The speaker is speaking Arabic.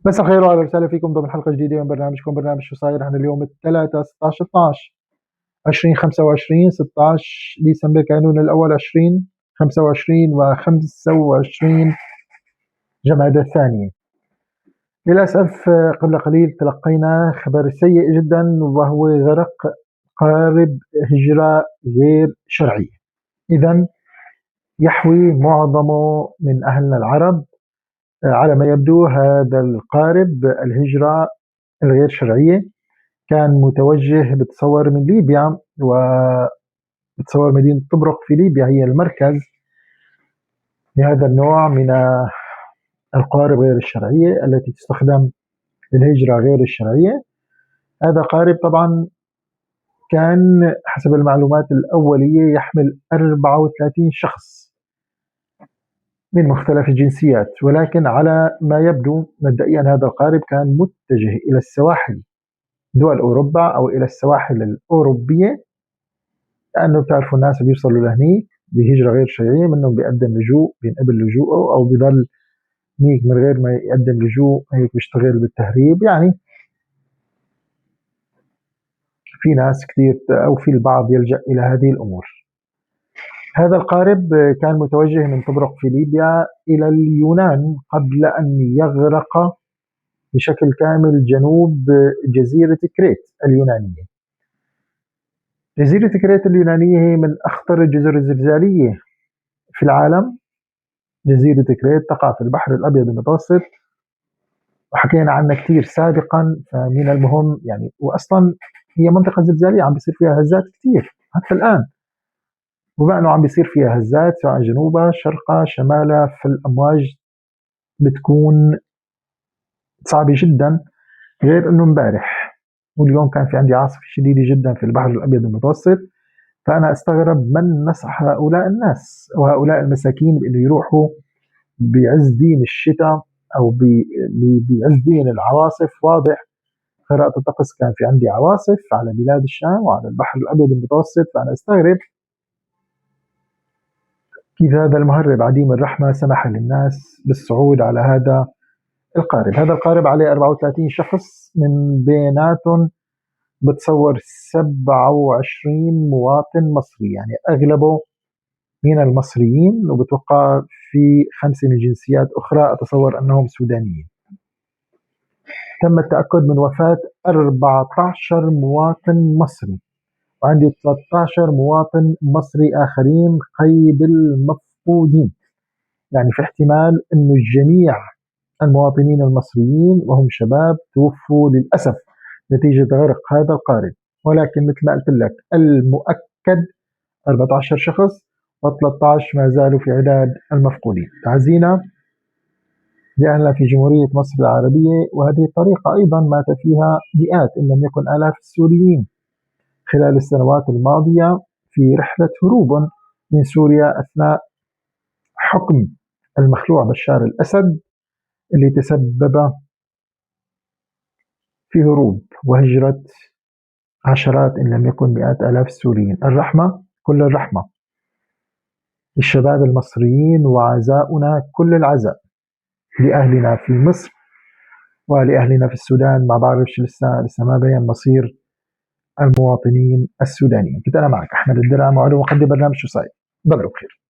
مساء الخير واهلا وسهلا فيكم ضمن حلقه جديده من برنامجكم برنامج شو صاير. احنا اليوم الثلاثاء 16 12 2025 16 ديسمبر كانون الاول 2025 و25 جمادى الثانيه. للاسف قبل قليل تلقينا خبر سيء جدا وهو غرق قارب هجره غير شرعيه. اذا يحوي معظمه من اهلنا العرب على ما يبدو هذا القارب الهجرة الغير شرعية كان متوجه بتصور من ليبيا، وبتصور مدينة طبرق في ليبيا هي المركز لهذا النوع من القوارب غير الشرعية التي تستخدم للهجرة غير الشرعية. هذا قارب طبعا كان حسب المعلومات الأولية يحمل 34 شخص من مختلف الجنسيات، ولكن على ما يبدو مبدئيا هذا القارب كان متجه إلى السواحل دول أوروبا أو إلى السواحل الأوروبية، لأنه بتعرفوا الناس بيوصلوا لهنيك بهجرة غير شرعية، منهم بيقدم لجوء بينقبل لجوءه أو بيضل هنيك من غير ما يقدم لجوء هيك بيشتغل بالتهريب. يعني في ناس كثير أو في البعض يلجأ إلى هذه الأمور. هذا القارب كان متوجه من طبرق في ليبيا إلى اليونان قبل أن يغرق بشكل كامل جنوب جزيرة كريت اليونانية. جزيرة كريت اليونانية هي من أخطر الجزر الزلزالية في العالم. جزيرة كريت تقع في البحر الأبيض المتوسط وحكينا عنها كثير سابقا، فمن المهم يعني وأصلا هي منطقة زلزالية عم بيصير فيها هزات كثير حتى الآن، وبما أنه عم بيصير فيها هزات سواء جنوبها شرقها شمالها فالأمواج بتكون صعبة جدا. غير أنه امبارح واليوم كان في عندي عاصفة شديدة جدا في البحر الأبيض المتوسط، فأنا أستغرب من نصح هؤلاء الناس وهؤلاء المساكين بأنه يروحوا بعز دين الشتاء أو بعز دين العواصف. واضح قراءة الطقس كان في عندي عواصف على بلاد الشام وعلى البحر الأبيض المتوسط، فأنا أستغرب كيف هذا المهرب عديم الرحمة سمح للناس بالصعود على هذا القارب. هذا القارب عليه 34 شخص، من بيناتهم بتصور 27 مواطن مصري، يعني أغلبه من المصريين، وبتوقع في 5 من جنسيات أخرى أتصور أنهم سودانيين. تم التأكد من وفاة 14 مواطن مصري، وعندي 13 مواطن مصري آخرين قيد المفقودين. يعني في احتمال أنه جميع المواطنين المصريين وهم شباب توفوا للأسف نتيجة غرق هذا القارب، ولكن مثل ما قلت لك المؤكد 14 شخص و13 ما زالوا في عداد المفقودين. تعزينا لأهلنا في جمهورية مصر العربية، وهذه الطريقة أيضا مات فيها مئات إن لم يكن آلاف السوريين خلال السنوات الماضية في رحلة هروب من سوريا أثناء حكم المخلوع بشار الأسد اللي تسبب في هروب وهجرة عشرات إن لم يكن مئات آلاف السوريين. الرحمة كل الرحمة للشباب المصريين، وعزاؤنا كل العزاء لأهلنا في مصر ولأهلنا في السودان. ما بعرفش لسه ما بين مصير المواطنين السودانيين. كنت أنا معك أحمد الدرع، معلوم مقدم برنامج شو صاير. ضلوا بخير.